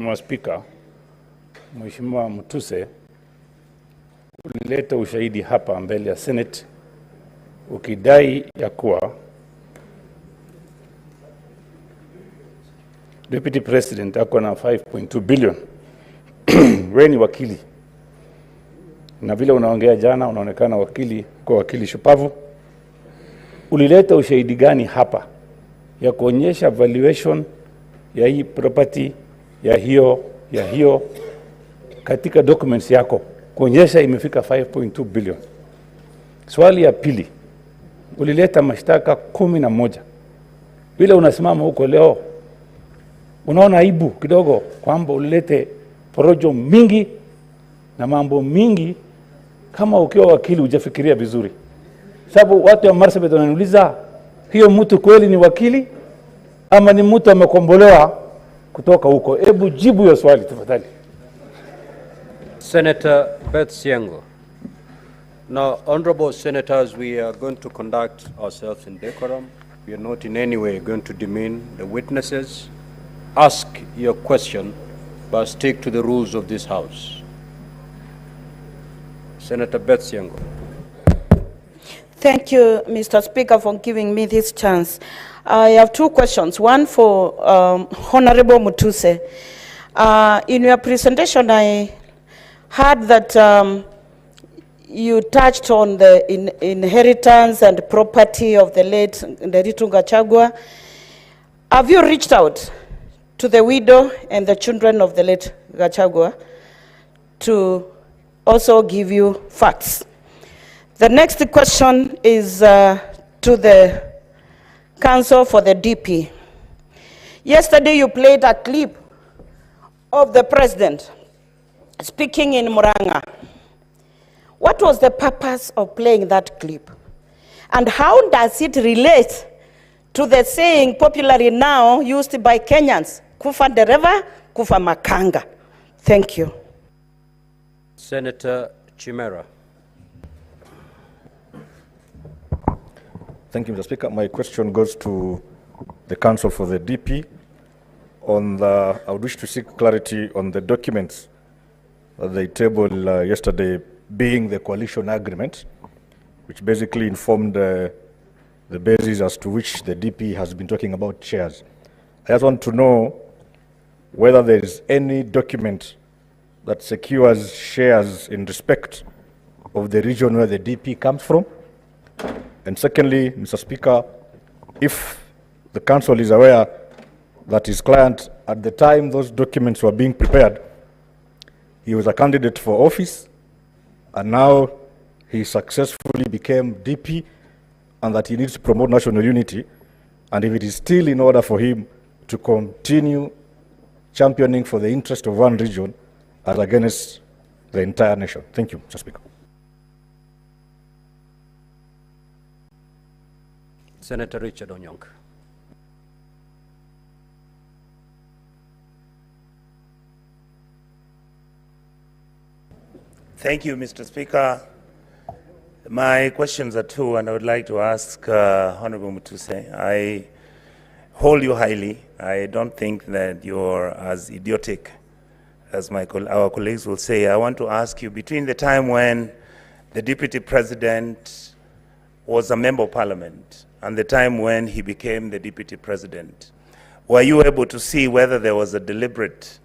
Mheshimiwa Spika, Mheshimiwa Mutuse, ulileta ushahidi hapa mbele ya Senate ukidai ya kuwa Deputy President ako na 5.2 billion. Wewe ni wakili. Na vile unaongea jana unaonekana wakili kwa wakili shupavu. Ulileta ushahidi gani hapa ya kuonyesha valuation ya hii property ya hiyo katika documents yako kuonyesha imefika 5.2 billion. Swali ya pili, ulileta mashtaka 11. Vile unasimama huko leo unaona aibu kidogo kwamba ulilete porojo mingi na mambo mingi kama ukiwa wakili hujafikiria vizuri. Sababu watu wa Marsabit wananiuliza hiyo mtu kweli ni wakili ama ni mtu amekombolewa kutoka huko. Hebu jibu hiyo swali tafadhali. Senator Beth Siango. Now, honorable senators, we are going to conduct ourselves in decorum. We are not in any way going to demean the witnesses. Ask your question, but stick to the rules of this House. Senator Beth Siango. Thank you, Mr. Speaker, for giving me this chance. I have two questions. One for Honorable Mutuse. In your presentation, I heard that you touched on the inheritance and property of the late Nderitu Gachagua. Have you reached out to the widow and the children of the late Gachagua to also give you facts? The next question is to the Council for the DP. Yesterday you played a clip of the president speaking in Muranga. What was the purpose of playing that clip? And how does it relate to the saying popularly now used by Kenyans, kufa dereva, kufa makanga? Thank you. Senator Chimera. Thank you, Mr. Speaker. My question goes to the Council for the DP. I would wish to seek clarity on the documents that they tabled yesterday, being the coalition agreement, which basically informed the basis as to which the DP has been talking about shares. I just want to know whether there is any document that secures shares in respect of the region where the DP comes from. And secondly, Mr. Speaker, if the Council is aware that his client, at the time those documents were being prepared, he was a candidate for office, and now he successfully became DP, and that he needs to promote national unity, and if it is still in order for him to continue championing for the interest of one region as against the entire nation. Thank you, Mr. Speaker. Senator Richard Onyonk. Thank you, Mr. Speaker. My questions are two, and I would like to ask Honorable Mutuse. I hold you highly. I don't think that you're as idiotic as our colleagues will say. I want to ask you, between the time when the Deputy President was a Member of Parliament and the time when he became the Deputy President, were you able to see whether there was a deliberate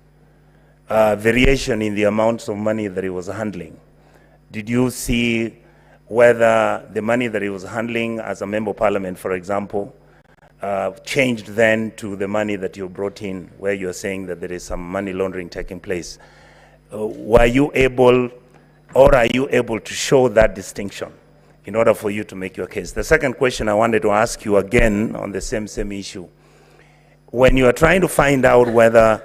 variation in the amounts of money that he was handling? Did you see whether the money that he was handling as a Member of Parliament, for example, changed then to the money that you brought in, where you're saying that there is some money laundering taking place? Were you able, or are you able to show that distinction in order for you to make your case? The second question I wanted to ask you again on the same issue. When you are trying to find out whether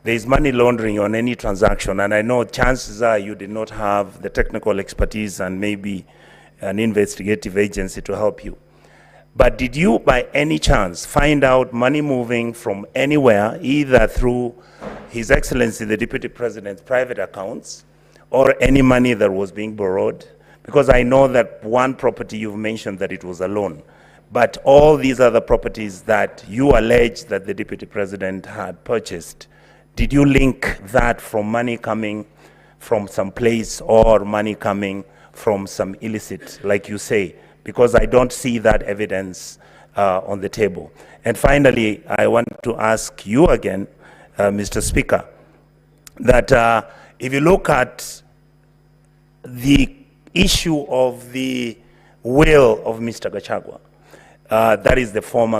there is money laundering on any transaction, and I know chances are you did not have the technical expertise and maybe an investigative agency to help you, but did you by any chance find out money moving from anywhere, either through His Excellency the Deputy President's private accounts or any money that was being borrowed? Because I know that one property you've mentioned that it was a loan, but all these other properties that you allege that the Deputy President had purchased, did you link that from money coming from some place or money coming from some illicit, like you say? Because I don't see that evidence on the table. And finally, I want to ask you again, Mr. Speaker, that if you look at the issue of the will of Mr. Gachagua, that is the former